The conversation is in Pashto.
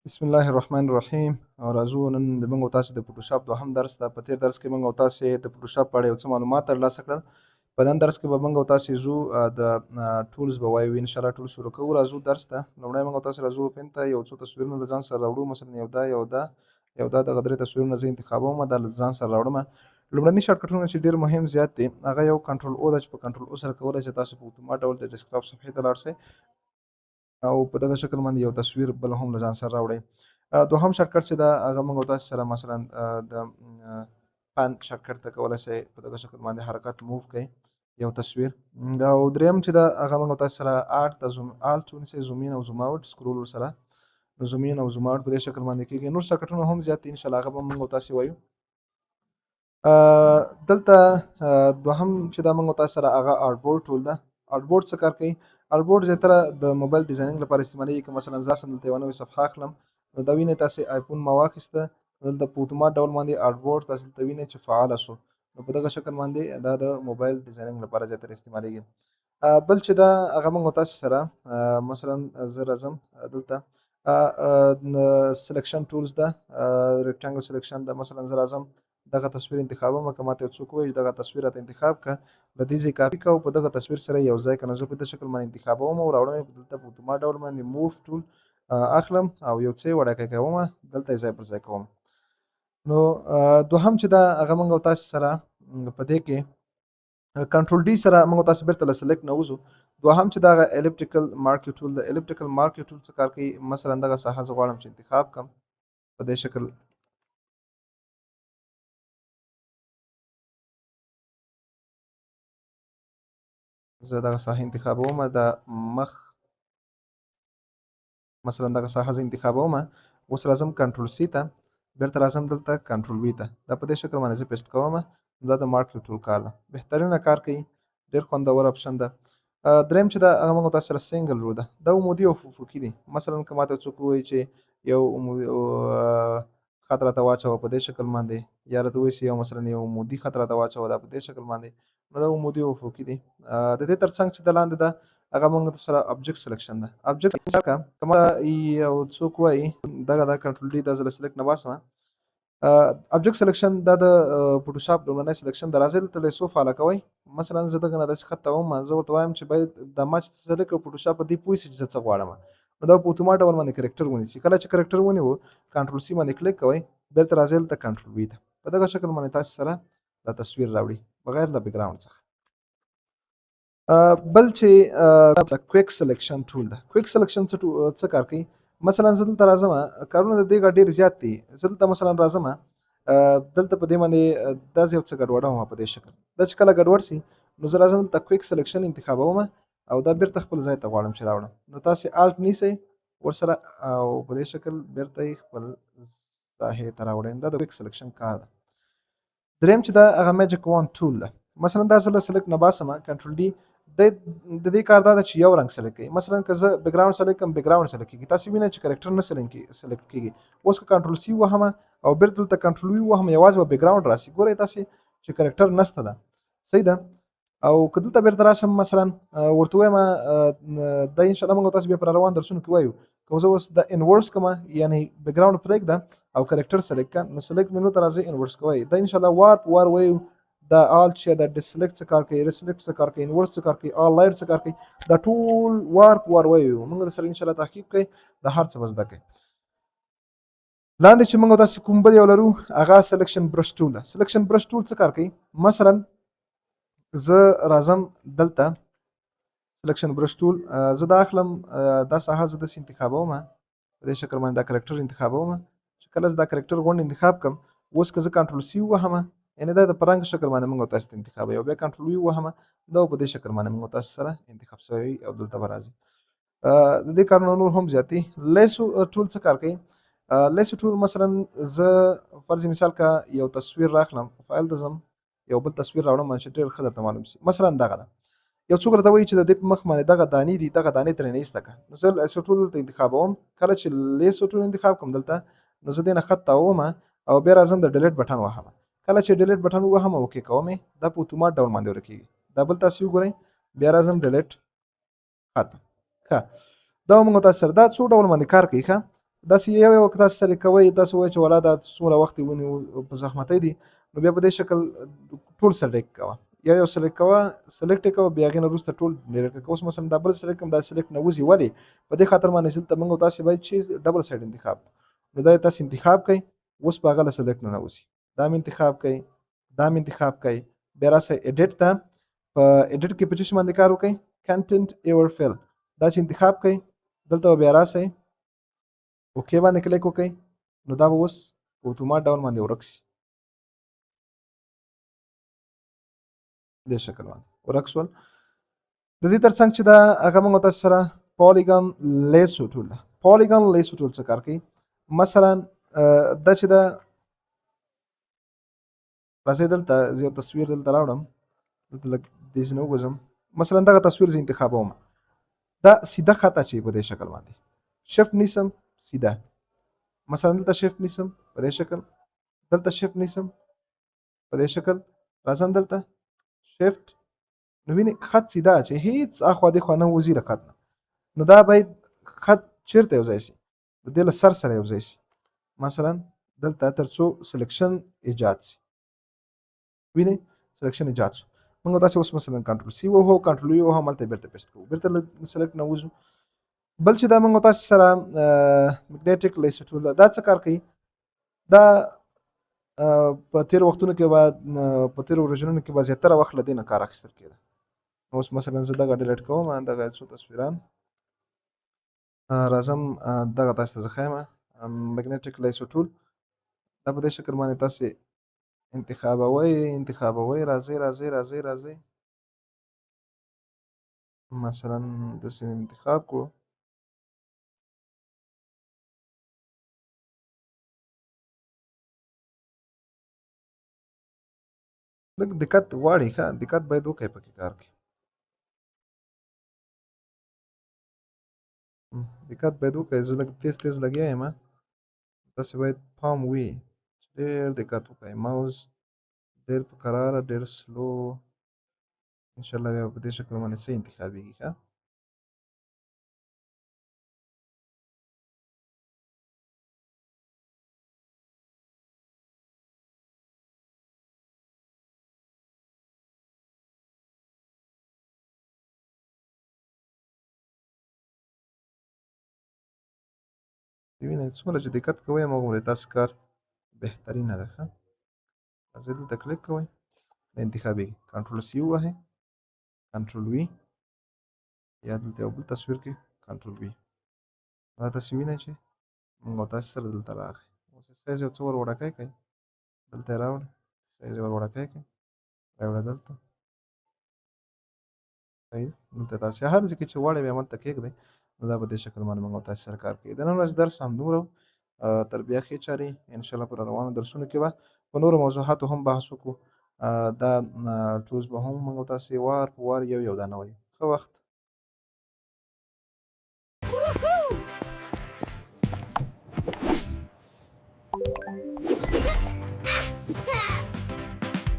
بسم الله الرحمن الرحیم. راځو نن د موږ او تاسو د فوټوشاپ دوهم درس ده. په تیر درس کې موږ او تاسو د فوټوشاپ په اړه یو څه معلومات ترلاسه کړل. په نن درس کې به موږ او تاسو زو د ټولز به وایو. ان شاء الله ټول شروع کوو. راځو درس ته. لومړی موږ او تاسو راځو پین ته یو څو تصویرونه له ځان سره راوړو. مثلا یو دا دغه درې تصویرونه زه انتخابوم. دا له ځان سره راوړم. لومړني شارټکټونه چې ډېر مهم زیات دي هغه یو کنټرول او ده چې په کنټرول او سره کولی شئ تاسو په اتومات ډول د ډیسکټاپ صفحې ته لاړ شئ او په دغه شکل باندې یو تصویر بل هم له ځان سره راوړئ. دوهم شارټکټ چې ده هغه موږ او تاسو سره مثلا د پن شارټکټ ته کولی شئ په دغه شکل باندې حرکت موو کړئ یو تصویر. او دریم چې ده هغه موږ او تاسو سره آلت ونیسئ، زوم ان او زوم اوټ، سکرول ورسره زوم ان او زوم اوټ په دې شکل باندې کېږي. نور شارټکټونه هم زیات دي، انشاءالله هغه به موږ او تاسو وایو. دلته دوهم چې دا موږ او تاسو سره هغه آرټ بورډ ټول ده. آرټ بورډ څه کار کوي؟ آرټ بورډ زیاتره د موبایل ډیزاینینګ لپاره استعمالیږي. که مثلا زه دلته یوه نوې صفحه اخلم نو دا وینئ تاسې آیفون ما واخیسته، دلته په اتومات ډول باندې آرټ بورډ تاسې دلته وینئ چې فعاله شو. نو په دغه شکل باندې دا د موبایل ډیزاینینګ لپاره زیاتره استعمالیږي. بل چې دا هغه موږ او تاسو سره مثلا زه راځم دلته سلیکشن ټولز ده، ریکټانګل سلیکشن ده. مثلا زه راځم دغه تصویر انتخابوم. که ماته یو څوک ووایي دغه تصویر راته انتخاب کړه، له دې ځای کاپي کړه او په دغه تصویر سره یو ځای کړه. نو زه په دې شکل باندې انتخابوم او راوړم یې دلته په اتومات ډول باندې موو ټول اخلم او یو څه یې وړاندې کوم، دلته یې ځای پر ځای کوم. نو دوهم چې دا هغه موږ او تاسو سره په دې کې کنټرول ډي سره موږ تاسو بیرته له سلیکټ نه وځو. دوهم چې دا الیپټیکل مارکر ټول د الیپټیکل مارکر ټول څه کار کوي؟ مثلا دغه ساحه زه غواړم چې انتخاب کړم په دې شکل. زه دغه ساحه انتخابوم، د مخ مثلا دغه ساحه زه انتخابوم. اوس راځم کنټرول سی ته، بیرته راځم دلته کنټرول وی ته، دا په دې شکل باندې زه پیسټ کوم. دا د مارکر ټول کار ده، بهترینه کار کوي، ډېر خوندور اپشن ده. دریم چې دا هغه موږ تاسو سره سینګل رو ده. دا عمودي او افقي دي. مثلا که ماته څوک ووایي چې یو خط راته واچوه په دې شکل باندې، یا راته ووایي چې یو مثلا یو عمودي خط راته واچوه دا په دې شکل باندې، نو دا عمودي او افقي دي. د دې ترڅنګ چې د لاندې ده هغه موږ سره ابجیکټ سلیکشن ده. ابجیکټ سلیکشن که ما یو څوک وایي دغه دا کنټرول ډي دا زه له سلیکټ نه باسم. ابجیکټ سلیکشن دا د فوټوشاپ لومړنی سلیکشن ده. راځئ دلته له څو فعاله کوئ. مثلا زه دغه نه داسې خط کوم، زه ورته وایم چې باید دا ما چې سلیکټ کړ فوټوشاپ په دې پوه شي چې زه څه غواړم. نو دا په اتومات ډول باندې کرکټر ونیسي. کله چې کرکټر ونیو کنټرول سی باندې کلیک کوئ، بیرته راځئ دلته کنټرول وي ته. په دغه شکل باندې تاسو سره دا تصویر راوړي بغیر د بیک ګراوند څخه. بل چې کویک سلیکشن ټول ده. کویک سلیکشن څه کار کوي؟ مثلا زه دلته راځم، کارونه د دې ډېر زیات دي. زه دلته مثلا راځم دلته په دې باندې داسې یو څه ګډوډوم په دې شکل. دا چې کله ګډوډ شي نو زه راځم دلته کویک سلیکشن انتخابوم او دا بیرته خپل ځای ته غواړم چې راوړم. نو تاسې آلت نیسئ ورسره او په دې شکل بیرته یې خپل ساحې ته راوړئ. دا د کویک سلیکشن کار ده. دریم چې دا هغه میجیک وان ټول ده. مثلا دا زه له سلیکټ نه باسم کنټرول ډي، د دې کار دا ده چې یو رنګ سلیکټ کوي. مثلا که زه بیک ګراوند سلیکټ کړم، بیک ګراوند سلیکټ کېږي. تاسې وینئ چې کرکټر نه سلیکټ کېږي. اوس که کنټرول سی ووهم او بیرته دلته کنټرول وي ووهم، یوازې به بیک ګراوند راسي. ګورئ تاسې چې کرکټر نشته ده، صحیح ده. او که دلته بیرته راشم مثلا ورته ووایم دا انشاءالله موږ تاسو بیا په روان درسونو کې وایو. که زه اوس د انورس کومه یعنې بیک ګراوند پرېږده او کرکټر سلیکټ کړم، نو سلیکټ منو ته راځئ انورس کوئ. دا انشاءالله وار په وار وایو. دا آل چې دا ډسلیکټ څه کار کوي، ریسلیکټ څه کار کوي، انورس څه کار کوي، آل لایټ څه کار کوي، دا ټول وار په وار وایو. موږ در سره انشاءالله تحقیق کوي دا هر څه به زده کوي. لاندې چې موږ تاسو کوم بل یو لرو هغه سلیکشن برش ټول ده. سلیکشن برش ټول څه کار کوي؟ مثلا زه راځم دلته سلیکشن برش ټول زه دا اخلم، دا ساحه زه داسې انتخابوم په دې شکل باندې، دا کرکټر انتخابوم. چې کله زه دا کرکټر غونډ انتخاب کړم، اوس که زه کنټرول سی ووهم یعنې دا د په رنګ شکل باندې موږ تاسو ته انتخابوي، او بیا کنټرول وي ووهم دا په دې شکل باندې موږ تاسو سره انتخاب شوی او دلته به راځي. د دې کارونه نور هم زیات دي. لیسو ټول څه کار کوي؟ لیسو ټول مثلا زه فرض مثال که یو تصویر راخلم، فایل ته ځم، یو بل تصویر راوړم چې ډېر ښه درته معلوم شي. مثلا دغه ده، یو څوک راته وایي چې د دې په مخ باندې دغه دانې دي، دغه دانې ترېنه ایسته کړه. نو زه لیسو ټول دلته انتخابوم. کله چې لیسو ټول انتخاب کړم دلته، نو زه دې نه خط تاووم او بیا راځم د ډیلیټ بټن وهم. کله چې ډیلیټ بټن ووهم اوکې کوم، دا په اتومات ډول باندې ورکېږي. دا بل تاسو وګورئ، بیا راځم ډیلیټ ختم. ښه، دا موږ تاسو سره دا څو ډول باندې کار کوي. ښه، داسې یو که تاسو سلیکټ کوئ تاسو وایئ چې ولا دا څومره وخت دې ونیو په زحمتۍ دي نو بیا په دې شکل ټول سلیکټ کوه یو سلیکټ کوه سلیکټ یې کوه بیا هغې نه وروسته ټول ډیلیټ کړه اوس مثلا دا بل سلیکټ کوم دا سلیکټ نه وځي ولې په دې خاطر باندې چې دلته موږ او تاسې باید چې ډبل سایډ انتخاب نو دا یې تاسې انتخاب کړئ اوس په هغه له سلیکټ نه نوځي دا مې انتخاب کړئ دا مې انتخاب کړئ بیا راسئ ایډیټ ته په ایډیټ کې په څه شي باندې کار وکړئ کنټنټ ایور فیل دا چې انتخاب کړئ دلته به بیا راسئ اوکې باندې کلیک وکړئ نو دا به اوس په اتومات ډول باندې ورک شي دې شکل باندې ورک شول د دې ترڅنګ چې دا هغه موږ تاسو سره پالیګان لیسو ټول ده پالیګان لیسو ټول څه کار کوي مثلا دا چې دا راځئ دلته زه یو تصویر دلته راوړم دلته لږ دې ځینې وګورم مثلا دغه تصویر زه انتخابوم دا سیده خط اچوي په دې شکل باندې شفټ نیسم سیده مثلا دلته شفټ نیسم په دې شکل دلته شفټ نیسم په دې شکل راځم دلته شفټ نو ویني خط سیده چې هیڅ اخوا دېخوا نه وځي له خط نه نو دا باید خط چیرته یو ځای شي د دې له سر سره یو ځای شي مثلا دلته تر څو سلیکشن ایجاد شي ویني سلیکشن ایجاد شو موږ داسې اوس مثلا کنټرول سی ووهو کنټرول وي ووهو هملته بیرته پیسټ کوو بیرته له سلیکټ نه وځو بل چې دا موږ تاسو سره مګنیټیک لیسو ټول دا څه کار کوي دا په تیر وختونو کې به په تیر ورځو کې به زیاتره وخت له دې نه کار اخیستل کېده اوس مثلا زه دغه ډیلیټ کوم دغه څو تصویران راځم دغه تاسو ته زه ښیم مګنیټیک لیسو ټول دا په دې شکل باندې تاسې انتخابوئ راځئ مثلا داسې انتخاب کړو لږ دقت غواړي ښه دقت باید وکړئ پکې کار کې دقت باید وکړئ زه لږ تیز لګیا یم تاسې باید پام وي چې ډېر دقت وکړئ ماوس ډېر په کراره ډېر سلو انشاءالله بیا په دې شکل باندې څه انتخابېږي ښه وینئ څومره چې دقت کوئ هماغومره تاسو کار بهترینه ده ښه راځئ دلته کلیک کوئ دا انتخابېږي کنټرول سی ووهئ کنټرول وي یا دلته یو بل تصویر کې کنټرول وي دا تاسې وینئ چې موږ او تاسې سره دلته راغی اوس یې سایز یو څه ور وړوکی کړئ دلته یې راوړئ سایز یې ور وړوکی کړئ راوړئ دلته صحیح دلته تاسې هر ځای کې چې غواړئ بیا هملته کېږدئ نو دا په دې شکل باندې موږ او تاسې سره کار کوي د نن ورځې درس همدومره تر بیا ښې چارې انشاءالله په روانو درسونو کې به په نورو موضوعاتو هم بحث وکړو دا ټولز به هم موږ او تاسې وار په وار یو دا نه وایو ښه وخت